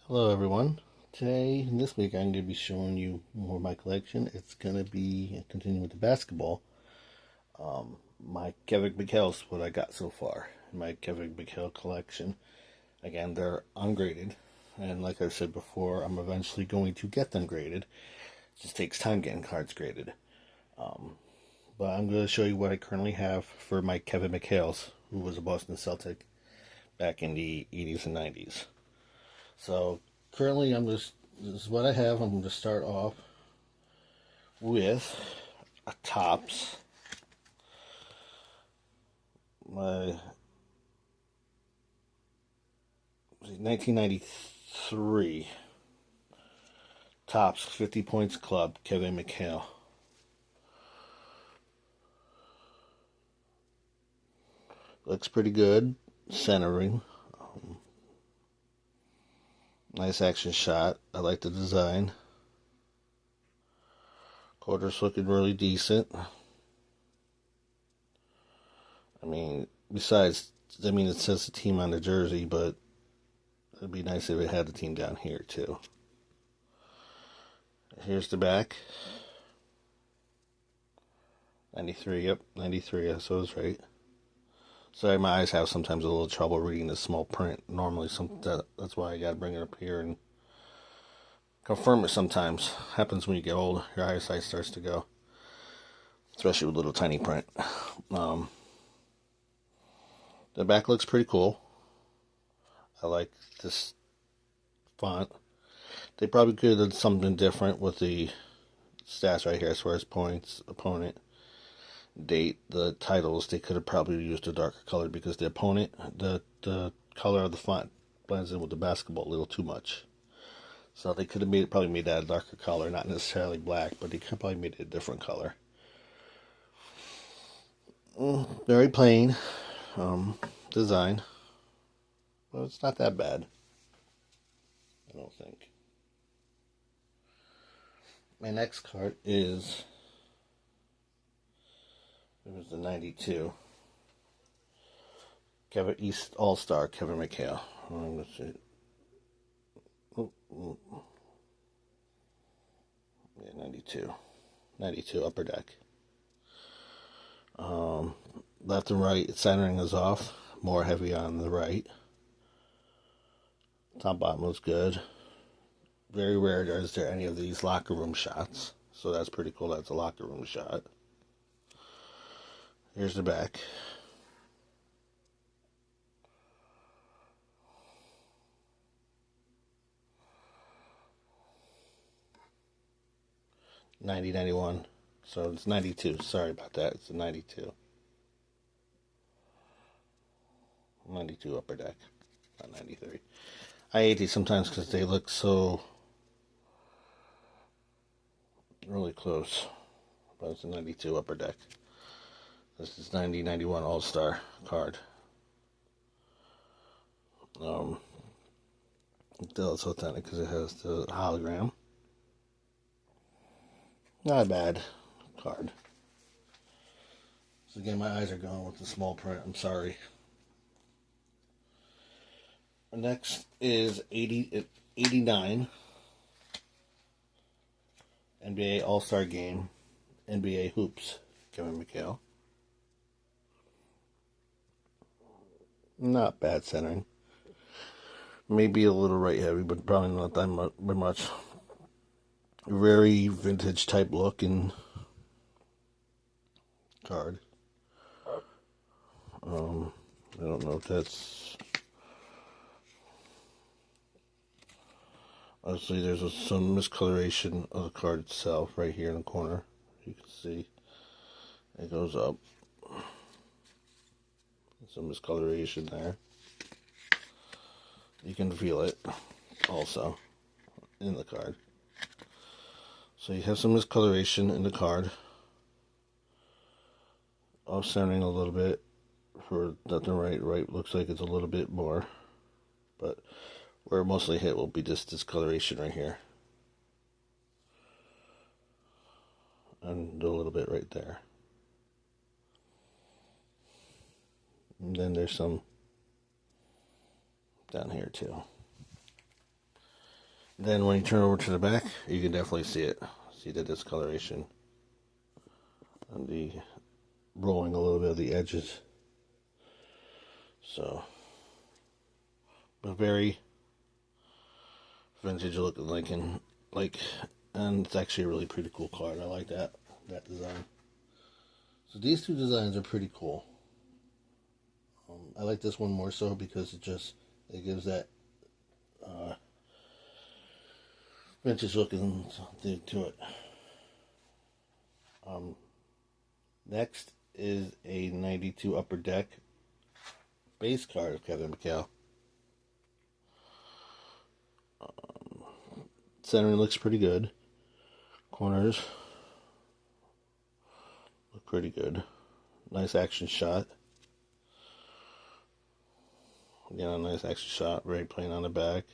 Hello everyone. Today, this week, I'm going to be showing you more of my collection. It's going to be continuing with the basketball. My Kevin McHale's what I got so far in my Kevin McHale collection. Again, they're ungraded, and like I said before, I'm eventually going to get them graded. It just takes time getting cards graded. Um, but I'm going to show you what I currently have for my Kevin McHale's, who was a Boston Celtic back in the 80s and 90s. So currently, this is what I have. I'm going to start off with a Topps, my 1993 Topps 50 Points Club, Kevin McHale. Looks pretty good, centering. Nice action shot. I like the design. Quarter's looking really decent. It says the team on the jersey, but it'd be nice if it had the team down here too. Here's the back. 93, yep, 93, so I was right. Sorry, my eyes have sometimes a little trouble reading the small print. Normally, that's why I gotta bring it up here and confirm it sometimes. Happens when you get old, your eyesight starts to go. Especially with little tiny print. The back looks pretty cool. I like this font. They probably could have done something different with the stats right here as far as points, opponent, date, the titles. They could have probably used a darker color because the opponent, the color of the font blends in with the basketball a little too much. So they could have probably made that a darker color, not necessarily black, but they could probably made it a different color. Very plain design. Well, it's not that bad, I don't think. My next card is, it was the 92 Kevin East All-Star Kevin McHale. Let's see. Yeah, 92 upper deck. Left and right centering is off, more heavy on the right. Top bottom looks good. Very rare is there any of these locker room shots, so that's pretty cool. That's a locker room shot. Here's the back. '91, so it's 92. Sorry about that. It's a 92. 92 upper deck, not 93. I hate these sometimes because they look so really close, but it's a 92 upper deck. This is 91 All-Star card. It's authentic because it has the hologram. Not a bad card. So again, my eyes are going with the small print. I'm sorry. Next is 89 NBA All-Star Game, NBA Hoops, Kevin McHale. Not bad centering. Maybe a little right heavy, but probably not that much. Very vintage type looking card. I don't know if that's... Obviously, there's some miscoloration of the card itself right here in the corner. You can see it goes up. Some miscoloration there. You can feel it also in the card. So you have some miscoloration in the card. Off centering a little bit for left and right looks like it's a little bit more, but where it mostly hit will be this discoloration right here. And a little bit right there. And then there's some down here too. Then when you turn over to the back, you can definitely see it. See the discoloration and the rolling a little bit of the edges. So, a very vintage looking Lincoln, and it's actually a really pretty cool card. I like that design. So these two designs are pretty cool. I like this one more so because it gives that vintage looking thing to it. Next is a 92 Upper Deck base card of Kevin McHale. Centering looks pretty good. Corners look pretty good. Nice action shot. Again, a nice action shot. Very plain on the back.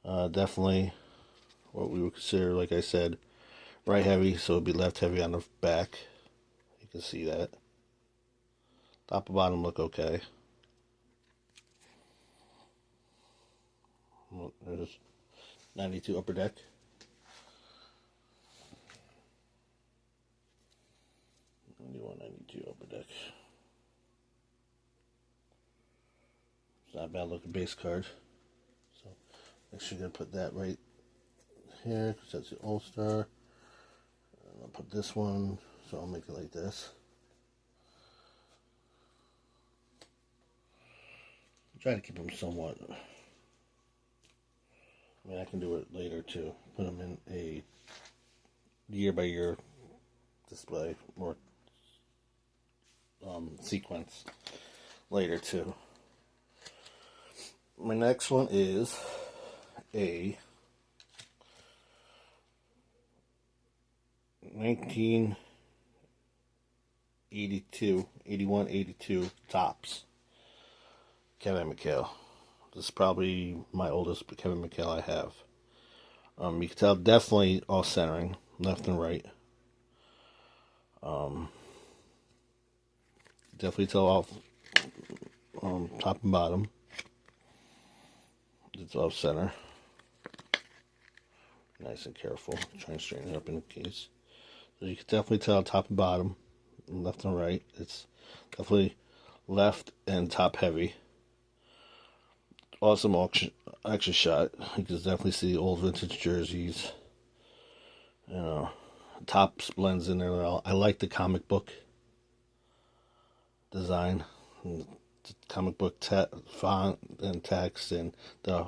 Definitely what we would consider, like I said, right heavy, so it'd be left heavy on the back. You can see that. Top and bottom look okay. Well, there's 92 Upper Deck. '91 92 Upper Deck. It's not a bad looking base card. So actually gonna put that right here because that's the All-Star. And I'll put this one, so I'll make it like this. Try to keep them somewhat. I mean, I can do it later too. Put them in a year by year display or sequence later too. My next one is a 1982, 81, 82 Topps Kevin McHale. This is probably my oldest Kevin McHale I have. You can tell definitely all centering, left and right. Definitely tell off top and bottom. It's off center. Nice and careful. Try and straighten it up in the case. So you can definitely tell top and bottom, left and right. It's definitely left and top heavy. Awesome action shot. You can definitely see old vintage jerseys. You know, Topps blends in there well. I like the comic book design, the comic book font and text, and the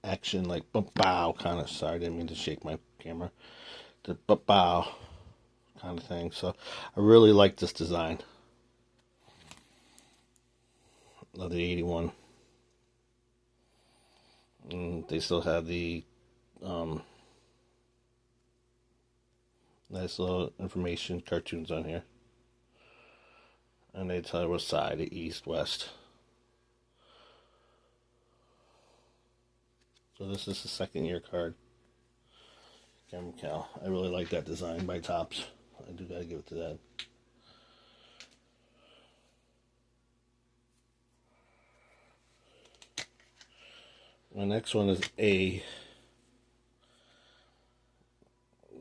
action like bow kind of. Sorry, I didn't mean to shake my camera. The bow kind of thing. So I really like this design of the 81. And they still have the nice little information cartoons on here. And they tell you what side, the east, west. So this is the second year card. Kevin McHale. I really like that design by Topps. I do gotta give it to that. My next one is a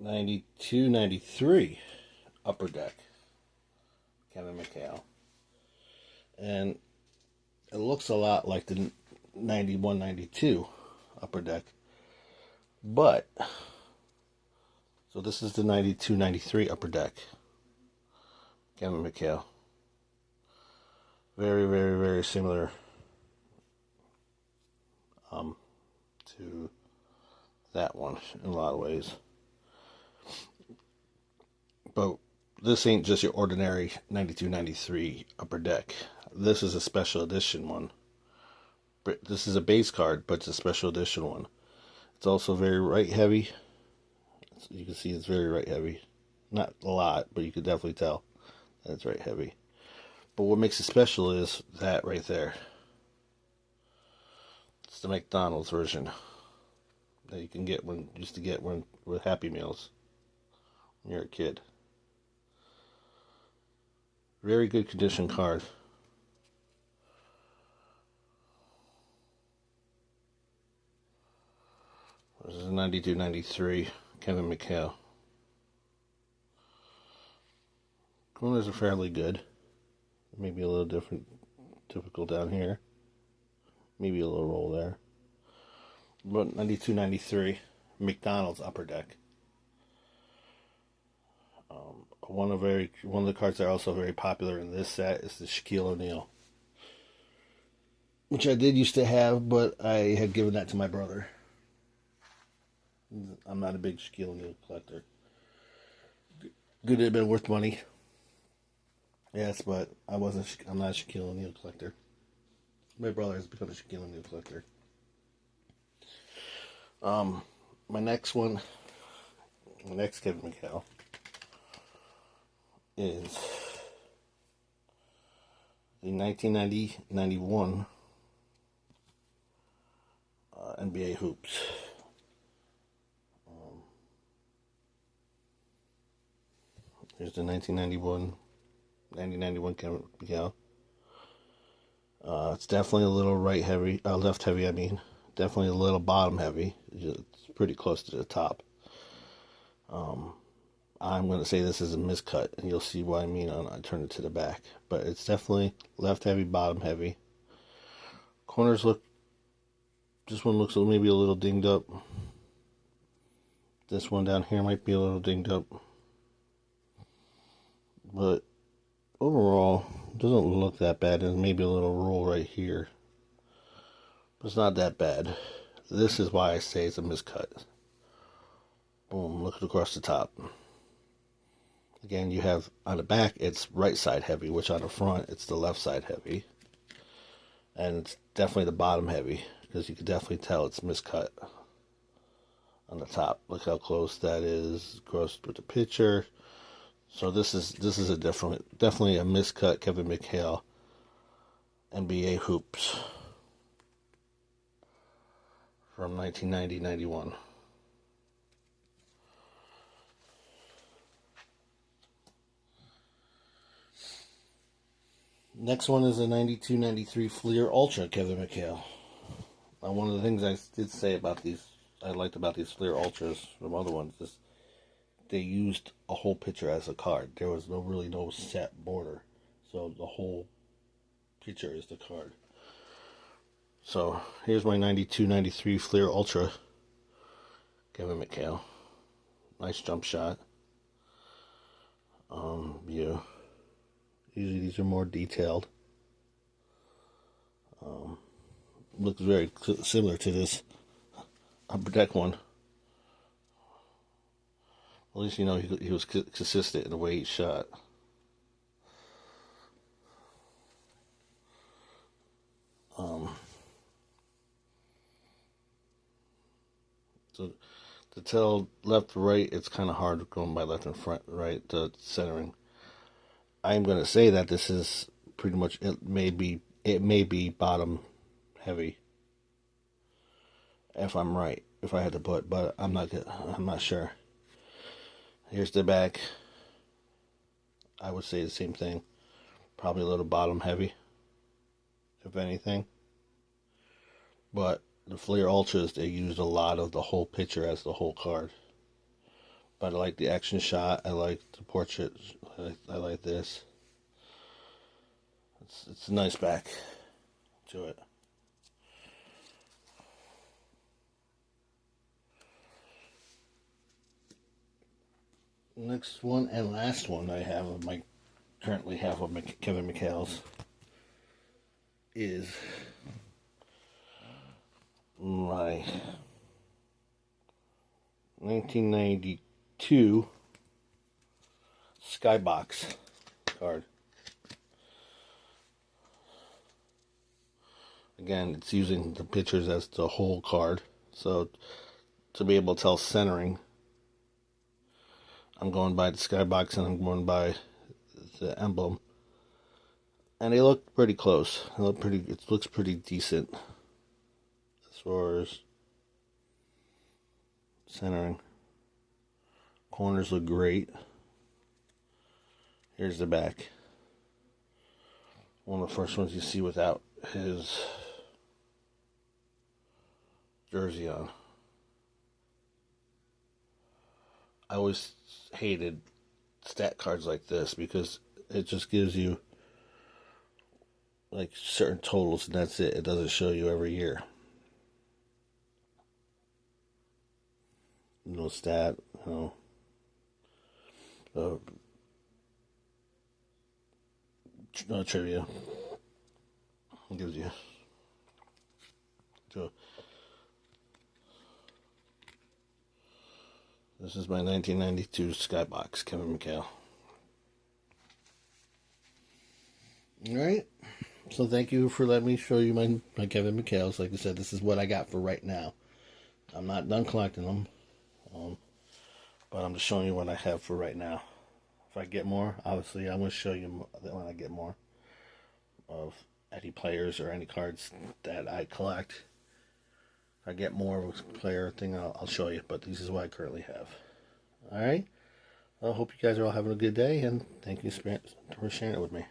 92, 93 Upper Deck Kevin McHale. And it looks a lot like the 91, 92 Upper Deck. But, so this is the 92, 93 Upper Deck Kevin McHale. Very, very, very similar to that one in a lot of ways. But this ain't just your ordinary 92, 93 Upper Deck. This is a special edition one. This is a base card, but it's a special edition one. It's also very right heavy. You can see it's very right heavy. Not a lot, but you can definitely tell that it's right heavy. But what makes it special is that right there. It's the McDonald's version that you can get used to get with Happy Meals when you're a kid. Very good condition card. This is a 92-93 Kevin McHale. Corners are fairly good. Maybe a little difficult down here. Maybe a little roll there. But 92-93 McDonald's upper deck. One of the cards that are also very popular in this set is the Shaquille O'Neal, which I did used to have, but I had given that to my brother. I'm not a big Shaquille O'Neal collector. Could have been worth money. Yes, but I'm not a Shaquille O'Neal collector. My brother has become a Shaquille O'Neal collector. My next Kevin McHale is the 1990-91 NBA Hoops. Here's the 1991 Kevin McHale. It's definitely a little left heavy. Definitely a little bottom heavy. It's pretty close to the top. I'm going to say this is a miscut, and you'll see what I mean when I turn it to the back. But it's definitely left heavy, bottom heavy. Corners this one looks maybe a little dinged up. This one down here might be a little dinged up. But overall, it doesn't look that bad. There's maybe a little roll right here. But it's not that bad. This is why I say it's a miscut. Boom, look across the top. Again, you have on the back, it's right side heavy, which on the front, it's the left side heavy. And it's definitely the bottom heavy, because you can definitely tell it's miscut on the top. Look how close that is, close with the picture. So this is definitely a miscut Kevin McHale NBA Hoops from 1990-91. Next one is a 92-93 Fleer Ultra Kevin McHale. Now, one of the things I did say about these, I liked about these Fleer Ultras from other ones, is they used a whole picture as a card. There was really no set border. So the whole picture is the card. So here's my 92-93 Fleer Ultra Kevin McHale. Nice jump shot. Yeah. Usually these are more detailed. Looks very similar to this upper deck one. At least you know he was consistent in the way he shot. So to tell left to right, it's kind of hard going by left and front, right to centering. I'm going to say that this is pretty much it may be bottom heavy. If I'm right, if I had to put, but I'm not sure. Here's the back. I would say the same thing. Probably a little bottom heavy, if anything. But the Fleer Ultras, they used a lot of the whole picture as the whole card. But I like the action shot. I like the portrait. I like this. It's a nice back to it. Next one and last one I currently have of Kevin McHale's is my 1992 Skybox card. Again, it's using the pictures as the whole card. So to be able to tell centering, I'm going by the Skybox and I'm going by the emblem. And they look pretty close. It looks pretty decent as far as centering. Corners look great. Here's the back. One of the first ones you see without his jersey on. I always hated stat cards like this because it just gives you like certain totals and that's it. It doesn't show you every year. No stat, uh, no trivia. It gives you. So, this is my 1992 Skybox, Kevin McHale. Alright, so thank you for letting me show you my Kevin McHale's. Like I said, this is what I got for right now. I'm not done collecting them, but I'm just showing you what I have for right now. If I get more, obviously I'm going to show you when I get more of any players or any cards that I collect. If I get more of a player thing, I'll show you, but this is what I currently have. Alright, I hope you guys are all having a good day, and thank you for sharing it with me.